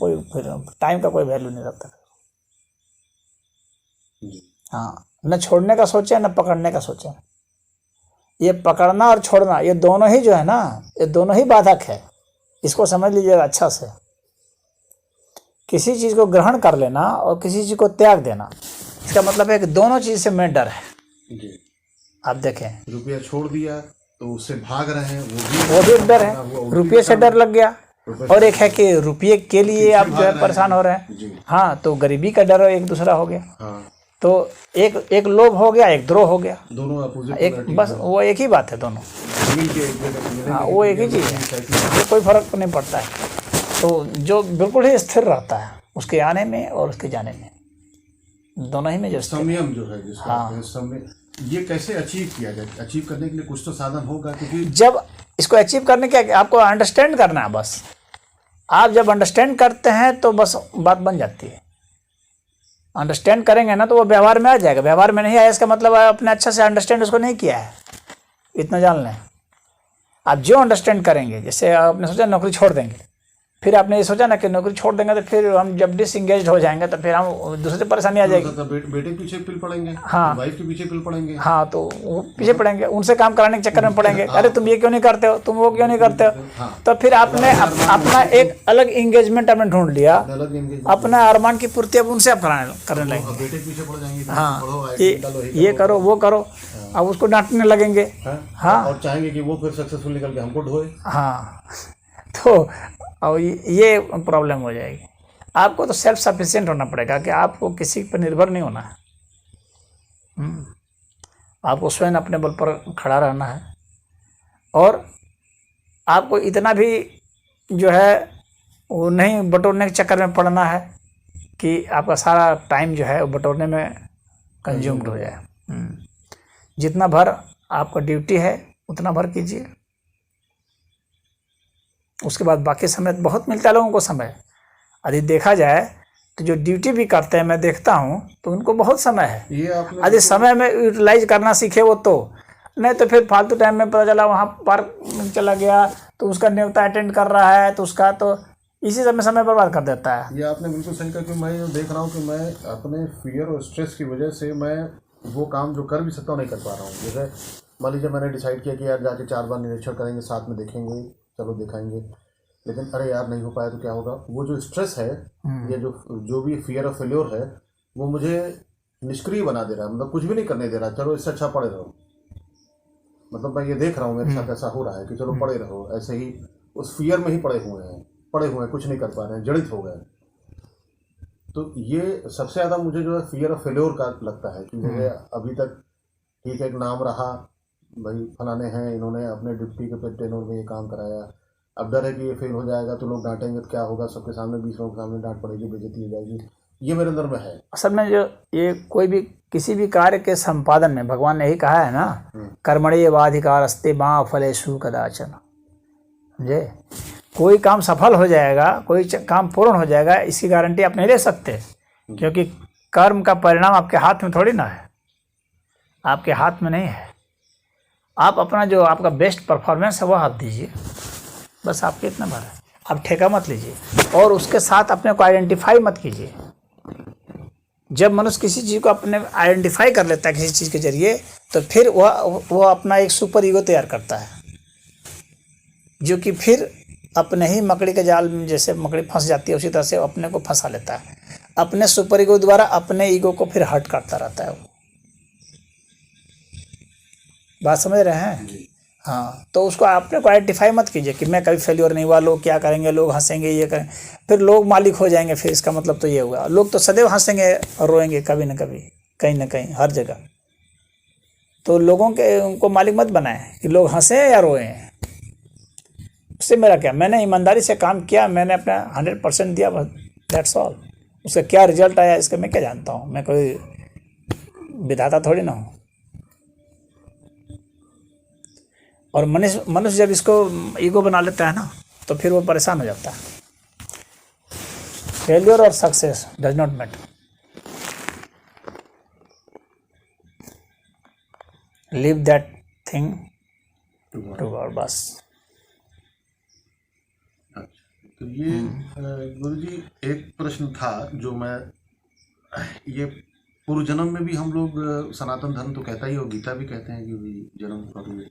कोई फिर टाइम का कोई वैल्यू नहीं रहता। हाँ, न छोड़ने का सोचे न पकड़ने का सोचे। ये पकड़ना और छोड़ना ये दोनों ही जो है ना, ये दोनों ही बाधक है। इसको समझ लीजिएगा अच्छा से। किसी चीज को ग्रहण कर लेना और किसी चीज को त्याग देना, इसका मतलब है कि दोनों चीज से मैं डर है जी। आप देखें, रुपया छोड़ दिया तो उससे भाग रहे हैं, वो भी एक डर है, रुपये से डर लग गया। और एक है कि रुपये के लिए आप जो है परेशान हो रहे हैं। हाँ, तो गरीबी का डर एक दूसरा हो गया। हाँ। तो एक लोभ हो गया, एक द्रोह हो गया, दोनों अपोजिट एक बस वो एक ही बात है दोनों। हाँ, वो एक ही चीज़ है, तो कोई फर्क नहीं पड़ता है। तो जो बिल्कुल ही स्थिर रहता है उसके आने में और उसके जाने में, दोनों ही में जो संयम जो है जिसका। हाँ। समय ये कैसे अचीव किया जाए? अचीव करने के लिए कुछ तो साधन होगा, क्योंकि जब इसको अचीव करने के आपको अंडरस्टैंड करना है। बस आप जब अंडरस्टैंड करते हैं तो बस बात बन जाती है। अंडरस्टैंड करेंगे ना तो वो व्यवहार में आ जाएगा। व्यवहार में नहीं आया इसका मतलब आपने अच्छा से अंडरस्टैंड उसको नहीं किया है, इतना जान लें। आप जो अंडरस्टैंड करेंगे, जैसे आपने सोचा नौकरी छोड़ देंगे, फिर आपने ये सोचा ना कि नौकरी छोड़ देंगे तो फिर हम जब डिसएंगेज हो जाएंगे तो फिर हम दूसरे परेशानी आ जाएगी। बेटे के पीछे पिल पड़ेंगे, हाँ, वाइफ के पीछे पिल पड़ेंगे। हाँ, तो वो पीछे पड़ेंगे, उनसे काम कराने के चक्कर में पड़ेंगे। अरे तुम ये क्यों नहीं करते हो, तुम वो क्यों नहीं करते हो। तो फिर आपने अपना एक अलग इंगेजमेंट आपने ढूंढ लिया, अपना अरमान की पूर्ति अब उनसे आप करने लगेंगे। बेटे के पीछे पड़ जाएंगे। हाँ, ये करो वो करो, अब उसको डांटने लगेंगे। हाँ, और चाहेंगे कि वो फिर सक्सेसफुल निकल के हमको ढोए। हाँ, तो और ये प्रॉब्लम हो जाएगी। आपको तो सेल्फ सफिशिएंट होना पड़ेगा कि आपको किसी पर निर्भर नहीं होना है। आपको स्वयं अपने बल पर खड़ा रहना है। और आपको इतना भी जो है वो नहीं बटोरने के चक्कर में पड़ना है कि आपका सारा टाइम जो है वो बटोरने में कंज्यूम्ड हो जाए। जितना भर आपका ड्यूटी है उतना भर कीजिए, उसके बाद बाकी समय बहुत मिलता है लोगों को समय। यदि देखा जाए तो जो ड्यूटी भी करते हैं मैं देखता हूँ तो उनको बहुत समय है। यदि समय में यूटिलाइज करना सीखे वो, तो नहीं तो फिर फालतू टाइम में पता चला वहाँ पार्क चला गया तो उसका न्योता अटेंड कर रहा है तो उसका तो इसी समय बर्बाद कर देता है। ये आपने बिल्कुल सही कहा कि मैं देख रहा हूँ कि मैं अपने फियर और स्ट्रेस की वजह से मैं वो काम जो कर भी सकता हूँ नहीं कर पा रहा हूँ। जैसे मान लीजिए मैंने डिसाइड किया कि यार जाके 4 बार निरीक्षण करेंगे, साथ में देखेंगे, चलो दिखाएंगे, लेकिन अरे यार नहीं हो पाया तो क्या होगा। वो जो स्ट्रेस है, ये जो भी फियर ऑफ फेल्योर है, वो मुझे निष्क्रिय बना दे रहा है, मतलब कुछ भी नहीं करने दे रहा। चलो इससे अच्छा पड़े रहो, मतलब मैं ये देख रहा हूँ मेरे साथ ऐसा हो रहा है कि चलो पड़े रहो, ऐसे ही उस फियर में ही पड़े हुए हैं, कुछ नहीं कर पा रहे हैं, जड़ित हो गए। तो ये सबसे ज़्यादा मुझे जो है फियर ऑफ फेल्योर का लगता है कि मुझे अभी तक ठीक है एक नाम रहा, भाई फलाने हैं, इन्होंने अपने डिप्टी के टेनोर में ये काम कराया। अब डर है कि ये फेल हो जाएगा तो लोग डांटेंगे तो क्या होगा, सबके सामने 20 लोगों के सामने डांट पड़ेगी, बेइज्जती हो जाएगी। ये मेरे अंदर में है। असल में जो ये कोई भी किसी भी कार्य के संपादन में भगवान ने यही कहा है ना, कर्मण्येवाधिकारस्ते मा फलेषु कदाचन। समझे, कोई काम सफल हो जाएगा, कोई काम पूर्ण हो जाएगा, इसकी गारंटी आप नहीं ले सकते, क्योंकि कर्म का परिणाम आपके हाथ में थोड़ी ना है, आपके हाथ में नहीं है। आप अपना जो आपका बेस्ट परफॉर्मेंस है वो आप दीजिए, बस आपके इतना भर है। आप ठेका मत लीजिए और उसके साथ अपने को आइडेंटिफाई मत कीजिए। जब मनुष्य किसी चीज़ को अपने आइडेंटिफाई कर लेता है किसी चीज़ के जरिए, तो फिर वह अपना एक सुपर ईगो तैयार करता है, जो कि फिर अपने ही मकड़ी के जाल में जैसे मकड़ी फंस जाती है उसी तरह से अपने को फंसा लेता है। अपने सुपर ईगो द्वारा अपने ईगो को फिर हर्ट करता रहता है वो। बात समझ रहे हैं? हाँ, तो उसको अपने को आइडेंटिफाई मत कीजिए कि मैं कभी फेल्योर नहीं हुआ, लोग क्या करेंगे, लोग हंसेंगे, ये करें, फिर लोग मालिक हो जाएंगे। फिर इसका मतलब तो ये हुआ लोग तो सदैव हंसेंगे और रोएंगे कभी न कभी, कहीं ना कहीं, हर जगह। तो लोगों के उनको मालिक मत बनाए कि लोग हंसे या रोए। उससे मेरा क्या, मैंने ईमानदारी से काम किया, मैंने अपना 100% दिया, बस दैट्स ऑल। उसका क्या रिजल्ट आया इसका मैं क्या जानता हूँ, मैं कोई विधाता थोड़ी ना हूँ। और मनुष्य जब इसको ईगो बना लेता है ना तो फिर वो परेशान हो जाता है। फेलियर और success does not matter, leave that thing to God, बस। तो ये गुरुजी एक प्रश्न था जो मैं, ये पूर्व जन्म में भी हम लोग सनातन धर्म तो कहता ही, और गीता भी कहते हैं कि भी जन्म पर हुए,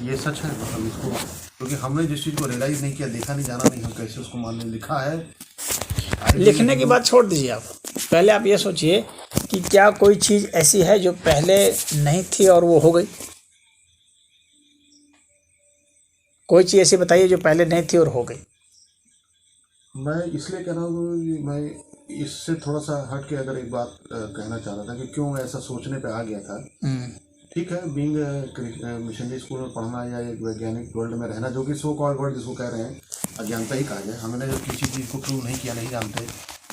ये सच है? मतलब इसको, क्योंकि हमने जिस चीज़ को रियलाइज़ नहीं किया, देखा नहीं, जाना नहीं, हम कैसे उसको मानने, लिखा है। लिखने की बात छोड़ दीजिए आप, पहले आप ये सोचिए कि क्या कोई चीज़ ऐसी है जो पहले नहीं थी और वो हो गई? कोई चीज़ ऐसी बताइए जो पहले नहीं थी और हो गई। मैं इसलिए कह रहा हूँ कि मैं इससे थोड़ा सा हट के अगर एक बात कहना चाह रहा था कि क्यों ऐसा सोचने पे आ गया था। ठीक है, बीइंग मिशनरी स्कूल में पढ़ना या एक वैज्ञानिक वर्ल्ड में रहना, जो कि सो कॉल्ड वर्ल्ड जिसको कह रहे हैं अज्ञानता ही कहा जाए, हमने जब किसी चीज़ को प्रूव नहीं किया, नहीं जानते,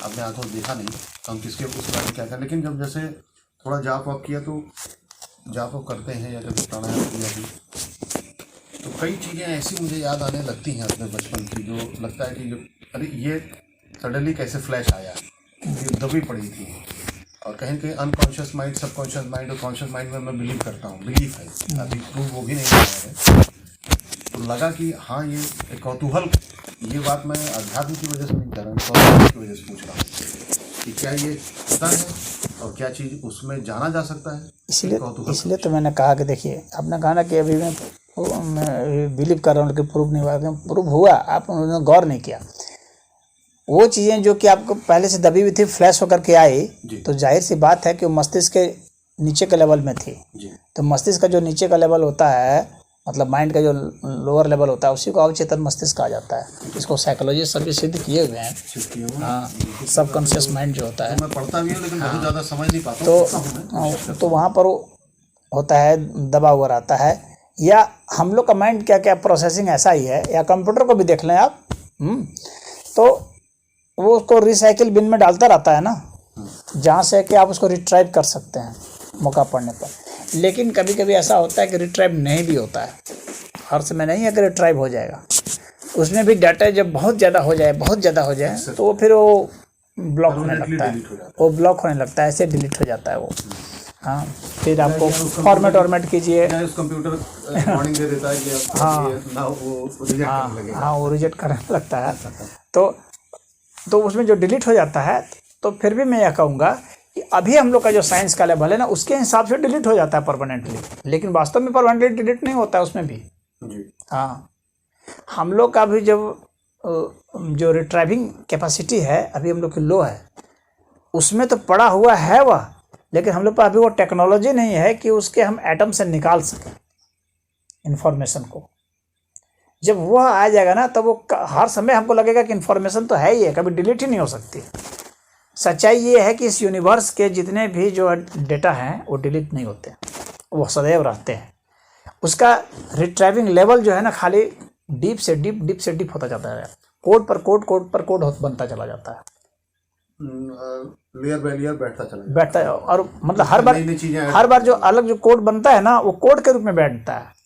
अपने आंखों से देखा नहीं, तो हम किसके उस बारे में क्या करें। लेकिन जब जैसे थोड़ा जाप वाप किया, तो जाप वाप करते हैं या कभी प्राणायाम किया भी, तो कई चीज़ें ऐसी मुझे याद आने लगती हैं अपने बचपन की, जो लगता है कि अरे ये सडनली कैसे फ्लैश आया, ये दबी पड़ी थी। और कहीं कहीं अनकॉन्शियस माइंड, सबकॉन्शियस माइंड और कॉन्शियस माइंड में मैं बिलीव करता हूँ, बिलीफ है, अभी प्रूव वो भी नहीं हुआ है। तो लगा कि हाँ, ये एक कौतूहल, ये बात मैं अध्यात्म की वजह से नहीं कर रहा हूँ, कौतूहल की वजह से पूछ रहा हूँ कि क्या ये होता है और क्या चीज़ उसमें जाना जा सकता है। इसलिए तो मैंने कहा कि देखिए, आपने कहा ना कि अभी मैं बिलीव कर रहा हूँ लेकिन प्रूव नहीं हुआ, प्रूव हुआ, आपने गौर नहीं किया। वो चीज़ें जो कि आपको पहले से दबी हुई थी, फ्लैश होकर के आई, तो जाहिर सी बात है कि वो मस्तिष्क के नीचे के लेवल में थी। तो मस्तिष्क का जो नीचे का लेवल होता है, मतलब माइंड का जो लोअर लेवल होता है, उसी को अवचेतन मस्तिष्क कहा जाता है। इसको साइकोलॉजिस्ट सभी सिद्ध किए हुए हैं। हाँ, सबकॉन्शियस माइंड जो होता है, मैं पढ़ता भी हूँ लेकिन बहुत ज़्यादा समझ नहीं पाता। तो वहाँ पर होता है, दबा हुआ रहता है। या हम लोग का माइंड क्या क्या प्रोसेसिंग ऐसा ही है, या कंप्यूटर को भी देख लें आप, तो वो उसको रिसाइकिल बिन में डालता रहता है ना, जहाँ से कि आप उसको रिट्राइव कर सकते हैं मौका पड़ने पर। लेकिन कभी कभी ऐसा होता है कि रिट्राइव नहीं भी होता है, हर समय नहीं है कि रिट्राइव हो जाएगा। उसमें भी डाटा जब बहुत ज़्यादा हो जाए तो वो फिर वो ब्लॉक होने लगता है, वो ब्लॉक होने लगता है, ऐसे डिलीट हो जाता है वो। हाँ, फिर आपको फॉर्मेट कीजिए, कंप्यूटर वार्निंग दे देता है कि हाँ, वो रिजेक्ट करने लगता है। तो उसमें जो डिलीट हो जाता है, तो फिर भी मैं यह कहूँगा कि अभी हम लोग का जो साइंस का लेवल है ना, उसके हिसाब से डिलीट हो जाता है परमानेंटली, लेकिन वास्तव में परमानेंटली डिलीट नहीं होता है उसमें भी। हाँ, हम लोग का भी जो रिट्राइविंग कैपेसिटी है अभी हम लोग की लो है, उसमें तो पड़ा हुआ है वह, लेकिन हम लोग पर अभी वो टेक्नोलॉजी नहीं है कि उसके हम एटम से निकाल सकें इन्फॉर्मेशन को। जब वह आ जाएगा ना, तब वो हर समय हमको लगेगा कि इन्फॉर्मेशन तो है ही है, कभी डिलीट ही नहीं हो सकती। सच्चाई ये है कि इस यूनिवर्स के जितने भी जो डेटा हैं वो डिलीट नहीं होते, वो सदैव रहते हैं। उसका रिट्राइविंग लेवल जो है ना, खाली डीप से डीप होता जाता है, कोड पर कोड बनता चला जाता है, लेयर बाय लेयर बैठता है। और मतलब हर बार जो अलग जो कोड बनता है ना, वो कोड के रूप में बैठता है।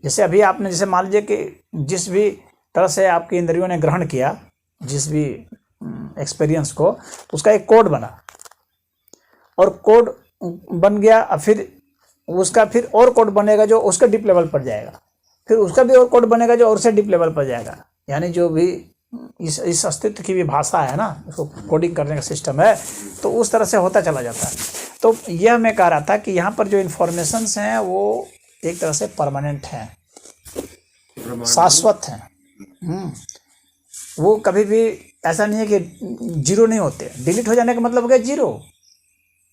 जैसे अभी आपने, जैसे मान लीजिए कि जिस भी तरह से आपकी इंद्रियों ने ग्रहण किया, जिस भी एक्सपीरियंस को, तो उसका एक कोड बना, और कोड बन गया, और फिर उसका फिर और कोड बनेगा जो उसका डीप लेवल पर जाएगा, फिर उसका भी और कोड बनेगा जो और से डीप लेवल पर जाएगा। यानी जो भी इस अस्तित्व की भी भाषा है ना, उसको कोडिंग करने का सिस्टम है, तो उस तरह से होता चला जाता है। तो यह मैं कह रहा था कि यहाँ पर जो इन्फॉर्मेशंस हैं वो एक तरह से परमानेंट हैं, शाश्वत हैं। वो कभी भी ऐसा नहीं है कि जीरो नहीं होते। डिलीट हो जाने का मतलब हो गया जीरो।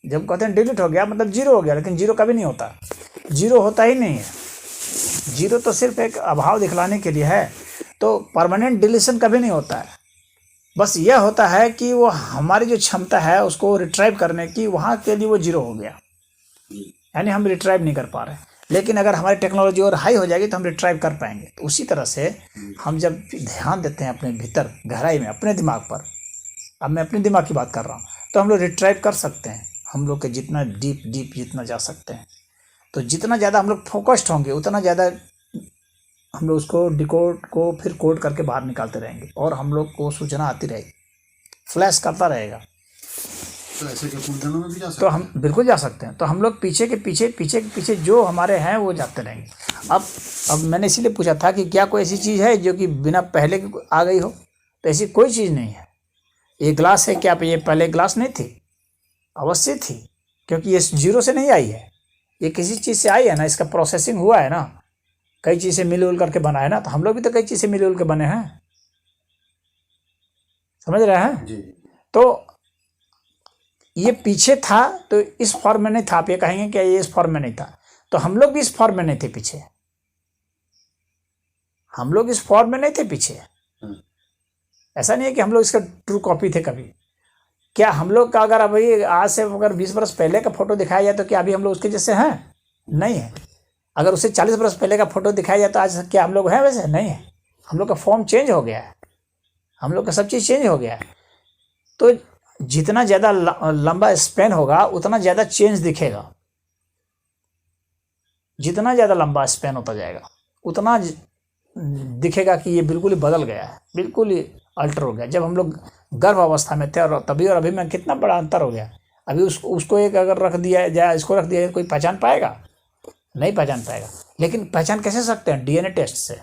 जब कहते हैं डिलीट हो गया मतलब जीरो हो गया, लेकिन जीरो कभी नहीं होता, जीरो होता ही नहीं है। जीरो तो सिर्फ एक अभाव दिखलाने के लिए है। तो परमानेंट डिलीशन कभी नहीं होता है। बस यह होता है कि वो हमारी जो क्षमता है उसको रिट्राइव करने की, वहाँ के लिए वो जीरो हो गया, यानी हम रिट्राइव नहीं कर पा रहे। लेकिन अगर हमारी टेक्नोलॉजी और हाई हो जाएगी तो हम रिट्राइव कर पाएंगे। तो उसी तरह से हम जब ध्यान देते हैं अपने भीतर गहराई में, अपने दिमाग पर, अब मैं अपने दिमाग की बात कर रहा हूँ, तो हम लोग रिट्राइव कर सकते हैं। हम लोग के जितना डीप जितना जा सकते हैं, तो जितना ज़्यादा हम लोग फोकस्ड होंगे उतना ज़्यादा हम लोग उसको डिकोड को फिर कोड करके बाहर निकालते रहेंगे, और हम लोग को सूचना आती रहेगी, फ्लैश करता रहेगा। तो ऐसे के पूर्वजन्म में भी जा सकते तो हम बिल्कुल जा सकते हैं। तो हम लोग पीछे के पीछे जो हमारे हैं वो जाते रहेंगे। अब मैंने इसीलिए पूछा था कि क्या कोई ऐसी चीज़ है जो कि बिना पहले की आ गई हो, तो ऐसी कोई चीज़ नहीं है। ये ग्लास है, क्या ये पहले ग्लास नहीं थी? अवश्य थी, क्योंकि ये जीरो से नहीं आई है, ये किसी चीज़ से आई है ना, इसका प्रोसेसिंग हुआ है ना, कई चीज़ें मिल उल करके बना है ना। तो हम लोग भी तो कई चीज़ें मिल उल के बने हैं, समझ रहे हैं? जी। तो ये पीछे था तो इस फॉर्म में नहीं था। आप ये कहेंगे कि ये इस फॉर्म में नहीं था, तो हम लोग भी इस फॉर्म में नहीं थे पीछे, हम लोग इस फॉर्म में नहीं थे पीछे। ऐसा नहीं है कि हम लोग इसका ट्रू कॉपी थे कभी। क्या हम लोग का अगर अभी आज से अगर 20 वर्ष पहले का फोटो दिखाया जाए तो क्या अभी हम लोग उसके जैसे हैं? नहीं है। अगर उसे 40 वर्ष पहले का फोटो दिखाया जाए तो आज क्या हम लोग हैं वैसे? नहीं है। हम लोग का फॉर्म चेंज हो गया है, हम लोग का सब चीज़ चेंज हो गया है। तो जितना ज़्यादा लंबा स्पेन होगा उतना ज़्यादा चेंज दिखेगा, जितना ज़्यादा लंबा स्पेन होता जाएगा उतना दिखेगा कि ये बिल्कुल ही बदल गया है, बिल्कुल ही अल्टर हो गया। जब हम लोग गर्भ अवस्था में थे और तभी और अभी में कितना बड़ा अंतर हो गया। अभी उसको एक अगर रख दिया जाए, इसको रख दिया जाए, कोई पहचान पाएगा? नहीं पहचान पाएगा। लेकिन पहचान कैसे सकते हैं? डीएनए टेस्ट से।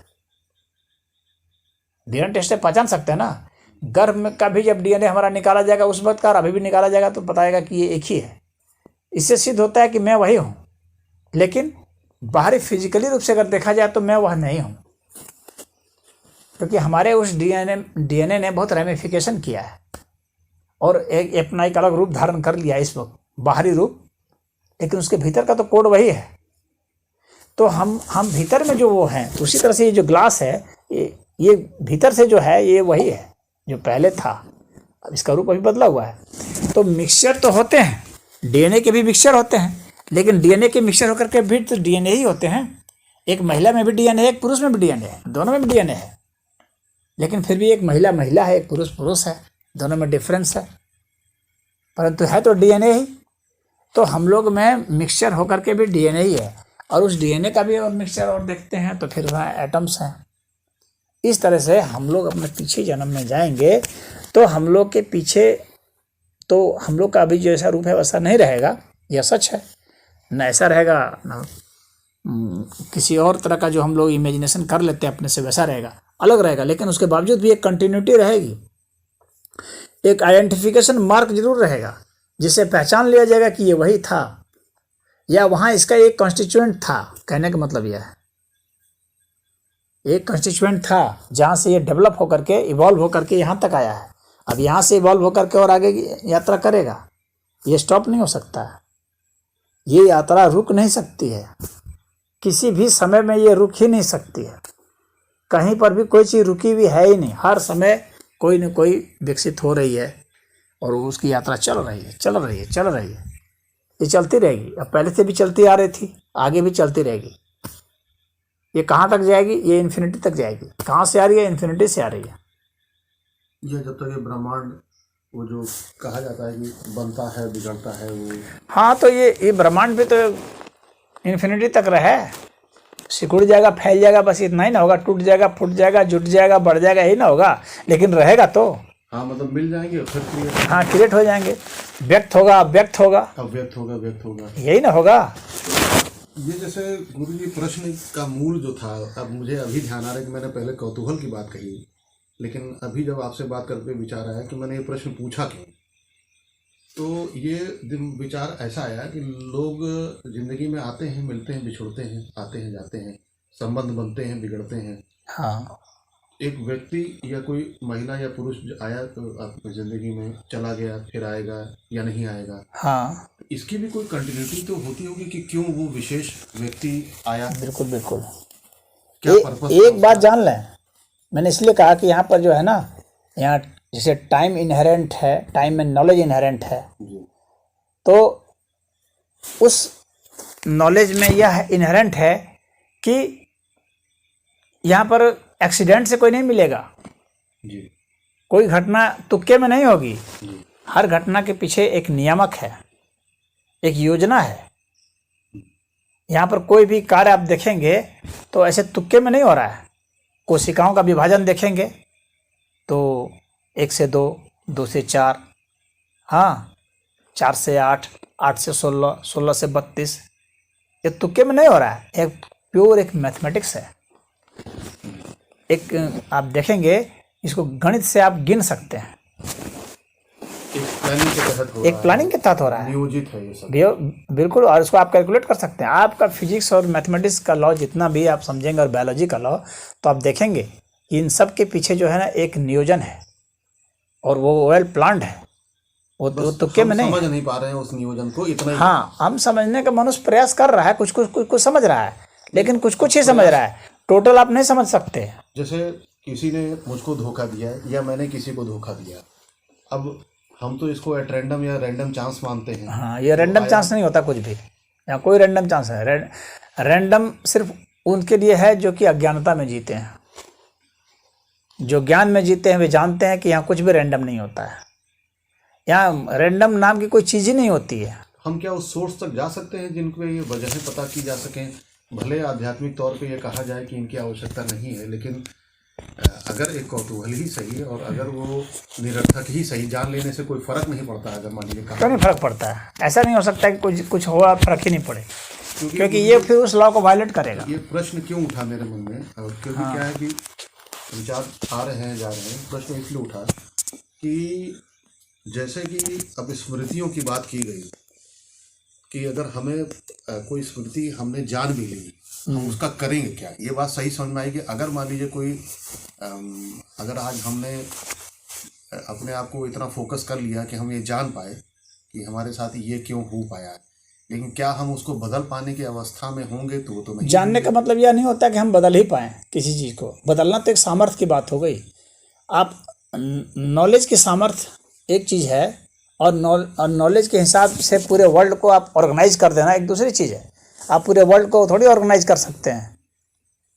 डीएनए टेस्ट से पहचान सकते हैं ना। गर्भ में का भी जब डीएनए हमारा निकाला जाएगा उस वक्त का, अभी भी निकाला जाएगा तो बताएगा कि ये एक ही है। इससे सिद्ध होता है कि मैं वही हूँ, लेकिन बाहरी फिजिकली रूप से अगर देखा जाए तो मैं वह नहीं हूँ, क्योंकि हमारे उस डीएनए ने बहुत रेमिफिकेशन किया है और एक अपना एक अलग रूप धारण कर लिया इस वक्त, बाहरी रूप, लेकिन उसके भीतर का तो कोड वही है। तो हम भीतर में जो वो हैं, उसी तरह से ये जो ग्लास है, ये भीतर से जो है ये वही है जो पहले था। अब इसका रूप अभी बदला हुआ है। तो मिक्सचर तो होते हैं, डीएनए के भी मिक्सचर होते हैं, लेकिन डीएनए के मिक्सचर होकर के भी तो डीएनए ही होते हैं। एक महिला में भी डीएनए है, एक पुरुष में भी डीएनए है, दोनों में भी डीएनए है, लेकिन फिर भी एक महिला महिला है, एक पुरुष पुरुष है, दोनों में डिफरेंस है, परंतु है तो डीएनए ही। तो हम लोग में मिक्सचर होकर के भी डीएनए ही है, और उस डीएनए का भी और मिक्सचर और देखते हैं तो फिर वहाँ एटम्स हैं। इस तरह से हम लोग अपने पीछे जन्म में जाएंगे तो हम लोग के पीछे तो हम लोग का अभी जैसा रूप है वैसा नहीं रहेगा, यह सच है। न ऐसा रहेगा, न किसी और तरह का जो हम लोग इमेजिनेशन कर लेते हैं अपने से वैसा रहेगा, अलग रहेगा। लेकिन उसके बावजूद भी एक कंटिन्यूटी रहेगी, एक आइडेंटिफिकेशन मार्क जरूर रहेगा, जिससे पहचान लिया जाएगा कि ये वही था, या वहाँ इसका एक कॉन्स्टिट्यूएंट था। कहने का मतलब यह है, एक कॉन्स्टिट्यूएंट था जहाँ से ये डेवलप होकर के, इवॉल्व होकर के यहाँ तक आया है। अब यहाँ से इवॉल्व होकर के और आगे की यात्रा करेगा, ये स्टॉप नहीं हो सकता है, ये यात्रा रुक नहीं सकती है, किसी भी समय में ये रुक ही नहीं सकती है। कहीं पर भी कोई चीज़ रुकी हुई है ही नहीं, हर समय कोई न कोई विकसित हो रही है और उसकी यात्रा चल रही है, चल रही है, चल रही है। ये चलती रहेगी, अब पहले से भी चलती आ रही थी, आगे भी चलती रहेगी। ये कहाँ तक जाएगी? ये इन्फिनिटी तक जाएगी। कहाँ से आ रही है? इन्फिनिटी से आ रही है। ये जब तक ये ब्रह्मांड, वो जो कहा जाता है कि बनता है बिगड़ता है, वो हाँ, तो ये ब्रह्मांड भी तो इन्फिनिटी तक रहे, सिकुड़ जाएगा, फैल जाएगा, बस इतना ही ना होगा। टूट जाएगा, फूट जाएगा, जुट जाएगा, बढ़ जाएगा, यही ना होगा, लेकिन रहेगा तो। हाँ, मतलब मिल जाएंगे फिर क्रिएट, हाँ, क्रिएट हो जाएंगे, व्यक्त होगा, अव्यक्त होगा, अव्यक्त होगा, व्यक्त होगा, यही ना होगा। ये जैसे गुरु जी प्रश्न का मूल जो था, अब मुझे अभी ध्यान आ रहा है कि मैंने पहले कौतूहल की बात कही, लेकिन अभी जब आपसे बात करके विचार आया कि मैंने ये प्रश्न पूछा क्यों, तो ये विचार ऐसा आया कि लोग जिंदगी में आते हैं, मिलते हैं, बिछुड़ते हैं, आते हैं, जाते हैं, संबंध बनते हैं, बिगड़ते हैं। हाँ, एक व्यक्ति या कोई महिला या पुरुष आया तो आपकी जिंदगी में, चला गया, फिर आएगा या नहीं आएगा। हाँ, इसकी भी कोई कंटिन्यूटी तो होती होगी कि क्यों वो विशेष व्यक्ति आया, बिल्कुल बिल्कुल। क्या पर्पस। एक बात जान लें, मैंने इसलिए कहा कि यहाँ पर जो है ना, यहाँ जैसे टाइम इनहेरेंट है, टाइम में नॉलेज इनहेरेंट है, तो उस नॉलेज में यह इनहेरेंट है कि यहाँ पर एक्सीडेंट से कोई नहीं मिलेगा जी। कोई घटना तुक्के में नहीं होगी जी। हर घटना के पीछे एक नियामक है, एक योजना है। यहाँ पर कोई भी कार्य आप देखेंगे तो ऐसे तुक्के में नहीं हो रहा है। कोशिकाओं का विभाजन देखेंगे तो 1 से 2, 2 से 4, हाँ, 4 से 8, 8 से 16, 16 से 32, ये तुक्के में नहीं हो रहा है, एक प्योर एक मैथमेटिक्स है। एक आप देखेंगे इसको गणित से आप गिन सकते हैं, एक प्लानिंग के तहत हो एक प्लानिंग के तहत हो रहा है, नियोजित है ये सब। बिल्कुल। और इसको आप कैलकुलेट कर सकते हैं। आपका फिजिक्स और मैथमेटिक्स का लॉ जितना भी आप समझेंगे और बायोलॉजी का लॉ, तो आप देखेंगे कि इन सब के पीछे जो है ना एक नियोजन है और वो वेल प्लान्ड है। वो तुक्के में नहीं, समझ नहीं पा रहे हैं उस नियोजन को इतना ही। हाँ, हम समझने का मनुष्य प्रयास कर रहा है, कुछ कुछ कुछ कुछ समझ रहा है, लेकिन कुछ कुछ ही समझ रहा है, टोटल आप नहीं समझ सकते। जैसे किसी ने मुझको धोखा दिया या मैंने किसी को धोखा दिया, अब हम तो इसको एट रैंडम या रैंडम चांस मानते हैं। हाँ, ये रैंडम चांस नहीं होता कुछ भी, यहाँ कोई रैंडम चांस है। रैंडम सिर्फ उनके लिए है जो कि अज्ञानता में जीते हैं। जो ज्ञान में जीते हैं वे जानते हैं कि यहाँ कुछ भी रैंडम नहीं होता है, यहाँ रैंडम नाम की कोई चीज़ ही नहीं होती है। हम क्या उस सोर्स तक जा सकते हैं जिनको ये वजहें पता की जा सकें? भले आध्यात्मिक तौर पे ये कहा जाए कि इनकी आवश्यकता नहीं है, लेकिन अगर एक कौतूहल ही सही और अगर वो निरर्थक ही सही, जान लेने से कोई फर्क नहीं पड़ता। अगर मान लीजिए क्यों नहीं फर्क पड़ता है? ऐसा नहीं हो सकता कि कुछ हुआ फर्क ही नहीं पड़े, क्योंकि ये फिर उस लॉ को वायलेट करेगा। ये प्रश्न क्यों उठा मेरे मन में, और क्योंकि क्या है कि विचार आ रहे हैं जा रहे हैं, प्रश्न इसलिए उठा कि जैसे कि अब स्मृतियों की बात की गई कि अगर हमें कोई स्मृति हमने जान भी ली, हम उसका करेंगे क्या? ये बात सही समझ में आई कि अगर मान लीजिए कोई अगर आज हमने अपने आप को इतना फोकस कर लिया कि हम ये जान पाए कि हमारे साथ ये क्यों हो पाया, लेकिन क्या हम उसको बदल पाने की अवस्था में होंगे? तो नहीं। जानने का मतलब यह नहीं होता कि हम बदल ही पाएँ किसी चीज़ को। बदलना तो एक सामर्थ्य की बात हो गई। आप नॉलेज की सामर्थ्य एक चीज़ है, और नॉलेज के हिसाब से पूरे वर्ल्ड को आप ऑर्गेनाइज कर देना एक दूसरी चीज़ है। आप पूरे वर्ल्ड को थोड़ी ऑर्गेनाइज कर सकते हैं।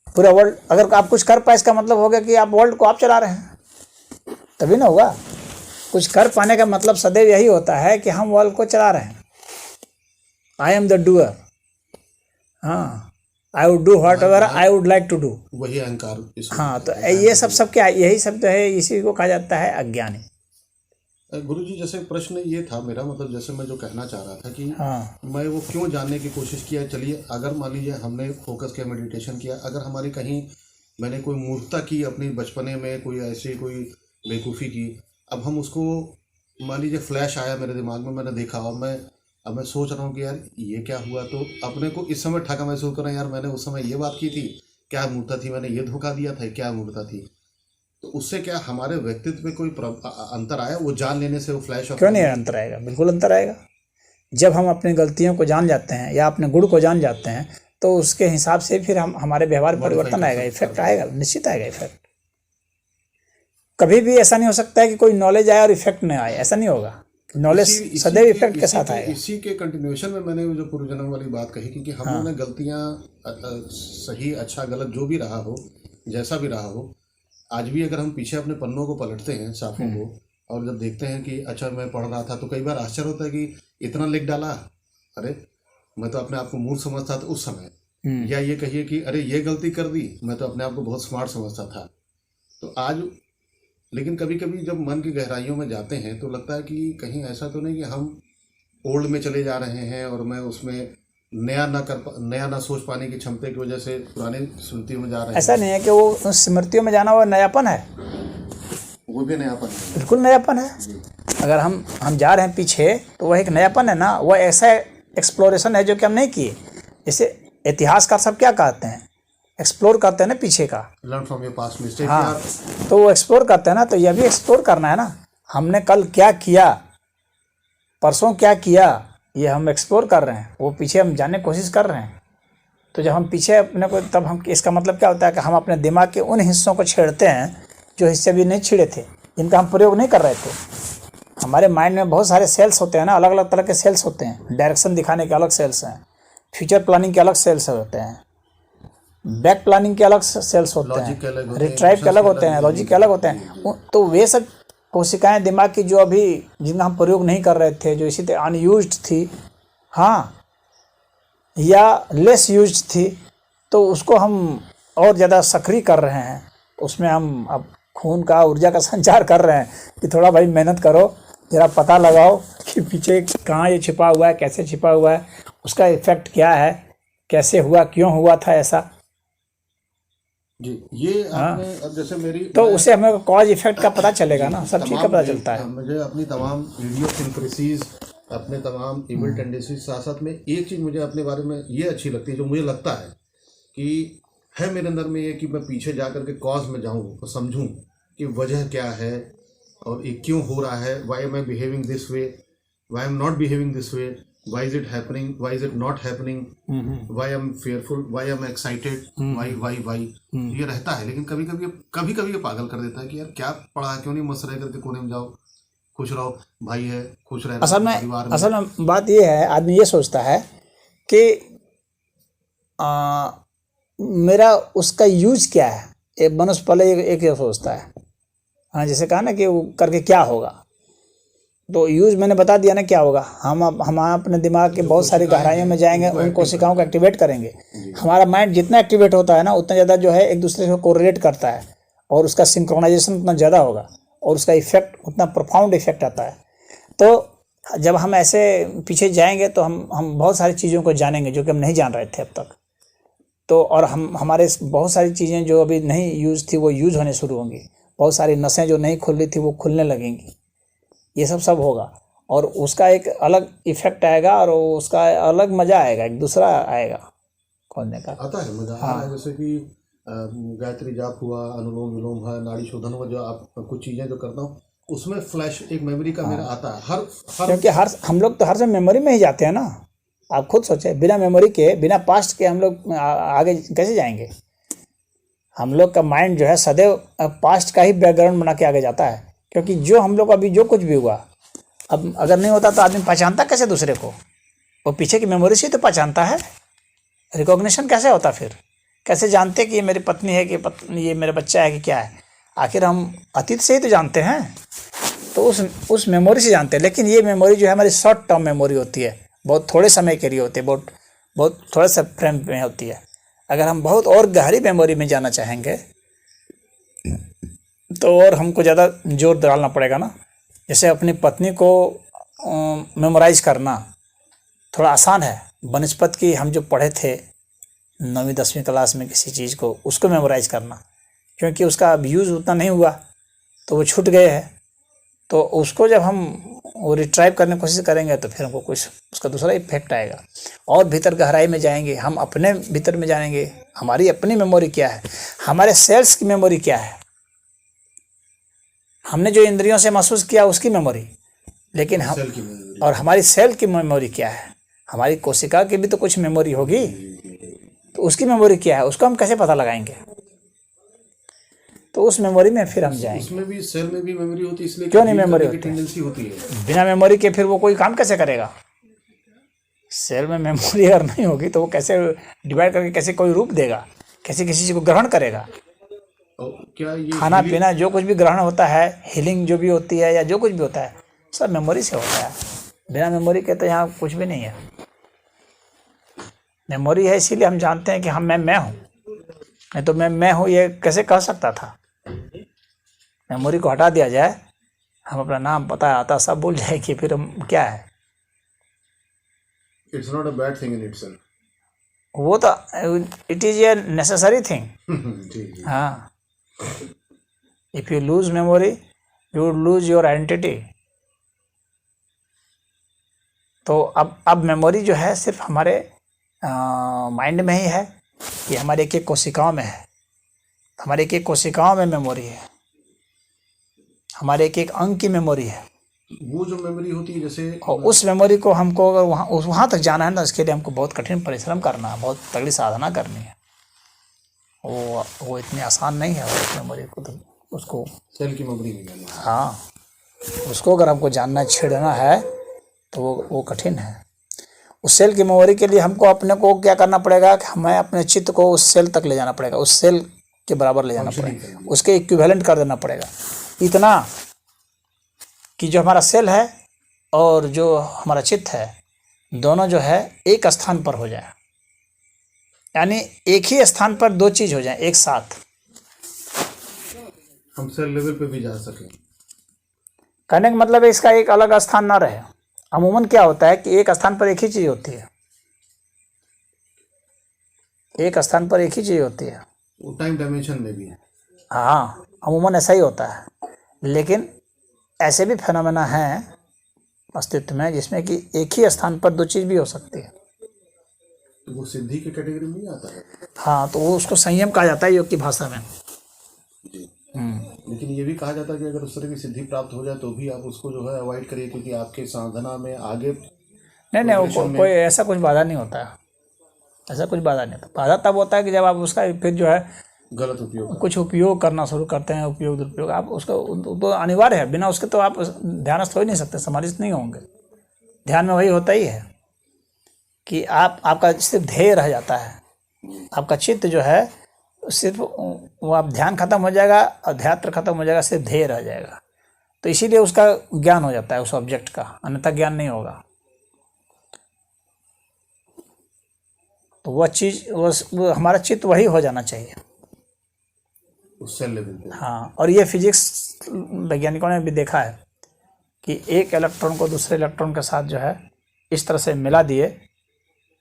पूरा वर्ल्ड अगर आप कुछ कर पाए, इसका मतलब हो गया कि आप वर्ल्ड को आप चला रहे हैं, तभी ना होगा। कुछ कर पाने का मतलब सदैव यही होता है कि हम वर्ल्ड को चला रहे हैं। आई एम द डूअर, हाँ, I would do whatever I would like to do, वही अहंकार। हाँ, तो ये सब क्या, यही सब तो है, इसी को कहा जाता है अज्ञानी। गुरुजी, जैसे प्रश्न ये था मेरा, मतलब जैसे मैं जो कहना चाह रहा था कि हाँ, मैं वो क्यों जानने की कोशिश किया। चलिए, अगर मान लीजिए हमने फोकस किया, मेडिटेशन किया, अगर हमारी कहीं मैंने कोई मूर्खता की अपनी बचपने में, कोई ऐसी कोई बेवकूफ़ी की, अब हम उसको मान लीजिए फ्लैश आया मेरे दिमाग में, मैंने देखा और अब मैं सोच रहा हूँ कि यार ये क्या हुआ, तो अपने को इस समय ठगा महसूस कर रहा हूँ, यार मैंने उस समय ये बात की थी, क्या मूर्खता थी, मैंने ये धोखा दिया था, क्या मूर्खता थी। तो उससे क्या हमारे व्यक्तित्व में कोई अंतर आया? वो जान लेने से, वो फ्लैश ऑफ? क्यों नहीं अंतर आएगा, बिल्कुल अंतर आएगा। जब हम अपनी गलतियों को जान जाते हैं या अपने गुण को जान जाते हैं, तो उसके हिसाब से फिर हमारे व्यवहार परिवर्तन आएगा, इफेक्ट आएगा, निश्चित आएगा इफेक्ट। कभी भी ऐसा नहीं हो सकता है कि कोई नॉलेज आए और इफेक्ट नहीं आए, ऐसा नहीं होगा। नॉलेज सदैव इफेक्ट के साथ आएगा। इसी के कंटिन्यूएशन में मैंने जो पूर्व जन्म वाली बात कही, क्योंकि हम लोगों ने गलतियाँ, सही अच्छा गलत जो भी रहा हो, जैसा भी रहा हो, आज भी अगर हम पीछे अपने पन्नों को पलटते हैं, साफों को, और जब देखते हैं कि अच्छा मैं पढ़ रहा था, तो कई बार आश्चर्य होता है कि इतना लिख डाला, अरे मैं तो अपने आप को मूर्ख समझता था उस समय, या ये कहिए कि अरे ये गलती कर दी, मैं तो अपने आप को बहुत स्मार्ट समझता था। तो आज, लेकिन कभी कभी जब मन की गहराइयों में जाते हैं तो लगता है कि कहीं ऐसा तो नहीं कि हम ओल्ड में चले जा रहे हैं और मैं उसमें नया ना सोच पाने की क्षमता की वजह से पुरानी स्मृतियों में जा रहे हैं। ऐसा नहीं है कि वो उस स्मृतियों में जाना वो नयापन है, वो भी नयापन है, बिल्कुल नयापन है। अगर हम जा रहे हैं पीछे, तो वह एक नयापन है ना, वह ऐसा एक्सप्लोरेशन है जो कि हम नहीं किए। जैसे इतिहासकार सब क्या कहते हैं, एक्सप्लोर करते हैं ना पीछे का, learn from your past mistake. हाँ, तो वो एक्सप्लोर करते हैं ना, तो यह भी एक्सप्लोर करना है ना। हमने कल क्या किया, परसों क्या किया, ये हम एक्सप्लोर कर रहे हैं, वो पीछे हम जानने की कोशिश कर रहे हैं। तो जब हम पीछे अपने को, तब हम, इसका मतलब क्या होता है कि हम अपने दिमाग के उन हिस्सों को छेड़ते हैं जो हिस्से भी नहीं छिड़े थे, जिनका हम प्रयोग नहीं कर रहे थे। हमारे माइंड में बहुत सारे सेल्स होते हैं ना, अलग अलग तरह के सेल्स होते हैं। डायरेक्शन दिखाने के अलग सेल्स हैं, फ्यूचर प्लानिंग के अलग सेल्स होते हैं, बैक प्लानिंग के अलग सेल्स होते हैं, रिट्राइव के अलग होते हैं, लॉजिक के अलग होते हैं। तो वे सब कोशिकाएं दिमाग की जो अभी जिनका हम प्रयोग नहीं कर रहे थे, जो इसी तरह अनयूज्ड थी, हाँ, या लेस यूज्ड थी, तो उसको हम और ज़्यादा सक्रिय कर रहे हैं। उसमें हम अब खून का, ऊर्जा का संचार कर रहे हैं कि थोड़ा भाई मेहनत करो, ज़रा पता लगाओ कि पीछे कहाँ ये छिपा हुआ है, कैसे छिपा हुआ है, उसका इफेक्ट क्या है, कैसे हुआ, क्यों हुआ था ऐसा। जी। ये आपने अब जैसे मेरी तो उससे हमें कॉज इफेक्ट का पता चलेगा ना, सब चीज़ का पता चलता है। मुझे अपनी तमाम इडियोसिंक्रेसीज, अपने तमाम इविल टेंडेंसीज, साथ साथ में एक चीज़ मुझे अपने बारे में ये अच्छी लगती है, जो मुझे लगता है कि है मेरे अंदर में, ये कि मैं पीछे जा कर के कॉज में जाऊँ और समझूँ कि वजह क्या है और ये क्यों हो रहा है, why am I behaving this way, why am not behaving this way, why is it happening, why is it not happening, why am fearful, why am excited, why ये रहता है। लेकिन कभी कभी ये पागल कर देता है कि यार क्या पढ़ा, क्यों नहीं मस्त रह करके कोने में जाओ, खुश रहो, भाई है, खुश रहना परिवार में। असल में बात ये है, आदमी ये सोचता है कि मेरा उसका यूज क्या है। एक मनुष्य पहले एक ये सोचता है, हाँ, जैसे कहा ना कि वो करके क्या होगा, तो यूज मैंने बता दिया ना क्या होगा। हम अपने दिमाग के बहुत सारी गहराइयों में जाएंगे, उन कोशिकाओं को एक्टिवेट करेंगे। हमारा माइंड जितना एक्टिवेट होता है ना, उतना ज़्यादा जो है एक दूसरे से कोरिलेट करता है, और उसका सिंक्रोनाइजेशन उतना ज़्यादा होगा, और उसका इफेक्ट उतना प्रोफाउंड इफेक्ट आता है। तो जब हम ऐसे पीछे जाएंगे तो हम बहुत सारी चीज़ों को जानेंगे जो कि हम नहीं जान रहे थे अब तक। तो और हमारे बहुत सारी चीज़ें जो अभी नहीं यूज थी वो यूज होने शुरू होंगी, बहुत सारी नसें जो नहीं खुल रही थी वो खुलने लगेंगी। ये सब होगा, और उसका एक अलग इफेक्ट आएगा, और उसका अलग मज़ा आएगा, एक दूसरा आएगा खोलने का। आता है मज़ा। हाँ, जैसे कि गायत्री जाप हुआ, अनुलोम विलोम है, नाड़ी शोधन हुआ, जो आप कुछ चीज़ें जो करता हूँ उसमें फ्लैश एक मेमोरी का मेरा आता है हर क्योंकि हम लोग तो हर समय मेमोरी में ही जाते हैं ना। आप खुद सोचें, बिना मेमोरी के, बिना पास्ट के हम लोग आगे कैसे जाएंगे। हम लोग का माइंड जो है सदैव पास्ट का ही बैकग्राउंड बना के आगे जाता है, क्योंकि जो हम लोग अभी जो कुछ भी हुआ, अब अगर नहीं होता तो आदमी पहचानता कैसे दूसरे को। वो पीछे की मेमोरी से तो पहचानता है। रिकॉग्निशन कैसे होता, फिर कैसे जानते कि ये मेरी पत्नी है, कि ये मेरा बच्चा है, कि क्या है। आखिर हम अतीत से ही तो जानते हैं, तो उस मेमोरी से जानते हैं। लेकिन ये मेमोरी जो है हमारी शॉर्ट टर्म मेमोरी होती है, बहुत थोड़े समय के लिए होती है, बहुत थोड़े से फ्रेम में होती है। अगर हम बहुत और गहरी मेमोरी में जाना चाहेंगे तो और हमको ज़्यादा जोर डालना पड़ेगा ना। जैसे अपनी पत्नी को मेमोराइज करना थोड़ा आसान है, बनस्पत की हम जो पढ़े थे 9वीं 10वीं क्लास में किसी चीज़ को, उसको मेमोराइज करना, क्योंकि उसका अब यूज़ उतना नहीं हुआ तो वो छूट गए हैं। तो उसको जब हम वो रिट्राइव करने की कोशिश करेंगे तो फिर हमको कुछ उसका दूसरा इफेक्ट आएगा, और भीतर गहराई में जाएंगे, हम अपने भीतर में जानेंगे हमारी अपनी मेमोरी क्या है, हमारे सेल्स की मेमोरी क्या है, हमने जो इंद्रियों से महसूस किया उसकी मेमोरी, लेकिन हम और हमारी सेल की मेमोरी क्या है। हमारी कोशिका की भी तो कुछ मेमोरी होगी, तो उसकी मेमोरी क्या है, उसको हम कैसे पता लगाएंगे। तो उस मेमोरी में फिर हम जाएंगे। उसमें भी सेल में भी मेमोरी होती है, इसलिए क्यों नहीं मेमोरी होती टेंडेंसी होती है। बिना मेमोरी के फिर वो कोई काम कैसे करेगा। सेल में मेमोरी अगर नहीं होगी तो वो कैसे डिवाइड करके कैसे कोई रूप देगा, कैसे किसी चीज़ को ग्रहण करेगा। क्या ये खाना पीना जो कुछ भी ग्रहण होता है, हीलिंग जो भी होती है या जो कुछ भी होता है, सब मेमोरी से होता है। बिना मेमोरी के तो यहाँ कुछ भी नहीं है। मेमोरी है इसीलिए हम जानते हैं कि हम मैं हूँ, नहीं तो मैं हूँ ये कैसे कह सकता था। मेमोरी को हटा दिया जाए, हम अपना नाम पता आता सब भूल जाए कि फिर हम क्या है। It's not a bad thing in itself, वो तो it is a necessary thing. हाँ, if you lose memory you lose your identity. तो अब मेमोरी जो है सिर्फ हमारे माइंड में ही है, कि हमारे एक एक कोशिकाओं में है। हमारे एक एक कोशिकाओं में मेमोरी है, हमारे एक एक अंग की मेमोरी है। वो जो मेमोरी होती है, जैसे और उस मेमोरी को हमको अगर वहाँ तक जाना है ना, इसके लिए हमको बहुत कठिन परिश्रम करना है, बहुत तगड़ी साधना करनी है। वो इतनी आसान नहीं है उस मेमोरी को, तो उसको सेल की मेमोरी में जाना। हाँ, उसको अगर हमको जानना छेड़ना है तो वो कठिन है। उस सेल की मेमोरी के लिए हमको अपने को क्या करना पड़ेगा कि हमें अपने चित्त को उस सेल तक ले जाना पड़ेगा, उस सेल के बराबर ले जाना पड़ेगा, उसके इक्विवेलेंट कर देना पड़ेगा, इतना कि जो हमारा सेल है और जो हमारा चित्त है दोनों जो है एक स्थान पर हो जाए, यानी एक ही स्थान पर दो चीज हो जाए एक साथ। हम सेल लेवल पे भी जा सकें। कहने का मतलब है इसका एक अलग स्थान ना रहे। अमूमन क्या होता है कि एक स्थान पर एक ही चीज होती है, एक स्थान पर एक ही चीज होती है। वो टाइम डायमेंशन में भी है। हाँ, अमूमन ऐसा ही होता है, लेकिन ऐसे भी फेनोमेना हैं अस्तित्व में जिसमें कि एक ही स्थान पर दो चीज़ भी हो सकती है। तो वो सिद्धि की कैटेगरी में ही आता है। हाँ, तो वो उसको संयम कहा जाता है योग की भाषा में। जी। लेकिन ये भी कहा जाता है कि अगर उस तरह की सिद्धि प्राप्त हो जाए तो भी आप उसको जो है अवॉइड करिए, क्योंकि आपके साधना में आगे नहीं, वो कोई ऐसा कुछ बाधा नहीं होता है, ऐसा कुछ बाधा नहीं होता। बाधा तब होता है कि जब आप उसका फिर जो है गलत उपयोग कुछ उपयोग करना शुरू करते हैं, उपयोग दुरुपयोग। आप उसको तो अनिवार्य है, बिना उसके तो आप ध्यानस्थ हो ही नहीं सकते, समाधिस्थ नहीं होंगे। ध्यान में वही होता ही है कि आपका सिर्फ ध्येय रह जाता है, आपका चित्त जो है सिर्फ वो, आप ध्यान खत्म हो जाएगा, अध्यात्म खत्म हो जाएगा, सिर्फ ध्येय रह जाएगा। तो इसीलिए उसका ज्ञान हो जाता है उस ऑब्जेक्ट का, अन्यथा ज्ञान नहीं होगा। तो वह चीज़ वो हमारा चित्त वही हो जाना चाहिए उस सेल लेवल पे। हाँ, और ये फिजिक्स वैज्ञानिकों ने भी देखा है कि एक इलेक्ट्रॉन को दूसरे इलेक्ट्रॉन के साथ जो है इस तरह से मिला दिए,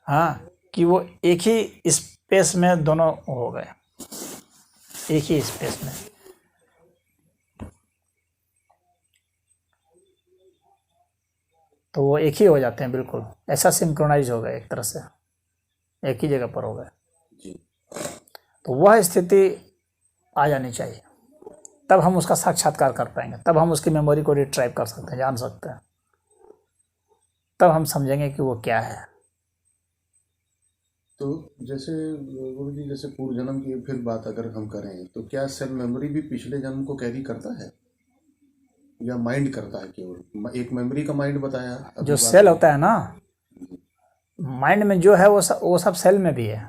हाँ, कि वो एक ही स्पेस में दोनों हो गए, एक ही स्पेस में। तो वो एक ही हो जाते हैं, बिल्कुल ऐसा सिंक्रोनाइज हो गए, एक तरह से एक ही जगह पर हो गए। जी। तो वह स्थिति आ जानी चाहिए, तब हम उसका साक्षात्कार कर पाएंगे, तब हम उसकी मेमोरी को रिट्राइव कर सकते हैं, जान सकते हैं, तब हम समझेंगे कि वो क्या है। तो जैसे गुरु जी, जैसे पूर्व जन्म की फिर बात अगर हम करें तो क्या सेल मेमोरी भी पिछले जन्म को कैरी करता है या माइंड करता है? केवल एक मेमोरी का माइंड बताया। जो सेल होता है ना, माइंड में जो है वो सब सेल में भी है,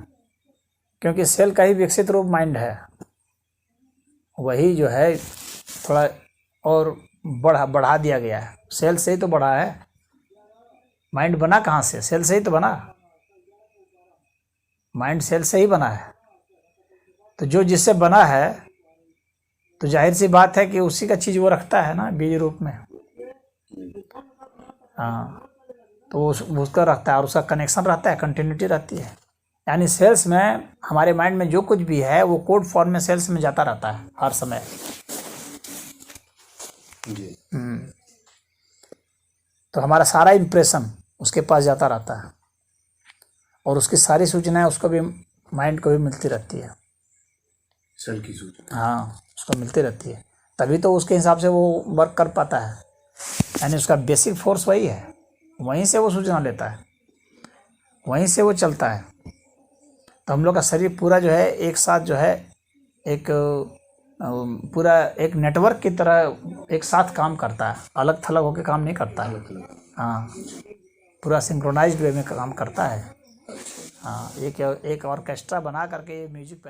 क्योंकि सेल का ही विकसित रूप माइंड है। वही जो है थोड़ा और बढ़ा दिया गया है, सेल से ही तो बढ़ा है। माइंड बना कहाँ से? सेल से ही तो बना, माइंड सेल से ही बना है। तो जो जिससे बना है तो जाहिर सी बात है कि उसी का चीज़ वो रखता है ना बीज रूप में। हाँ, तो उसका रखता है और उसका कनेक्शन रहता है, कंटिन्यूटी रहती है। यानी सेल्स में, हमारे माइंड में जो कुछ भी है वो कोड फॉर्म में सेल्स में जाता रहता है हर समय। जी। तो हमारा सारा इंप्रेशन उसके पास जाता रहता है और उसकी सारी सूचनाएं उसको भी, माइंड को भी मिलती रहती है, सेल की सूचना। हाँ, उसको मिलती रहती है, तभी तो उसके हिसाब से वो वर्क कर पाता है। यानी उसका बेसिक फोर्स वही है, वहीं से वो सूचना लेता है, वहीं से वो चलता है। तो हम लोग का शरीर पूरा जो है एक साथ जो है एक पूरा एक नेटवर्क की तरह एक साथ काम करता है, अलग थलग होकर काम नहीं करता है। हाँ, पूरा सिंक्रोनाइज्ड वे में काम करता है। हाँ, एक ऑर्केस्ट्रा बना करके ये म्यूजिक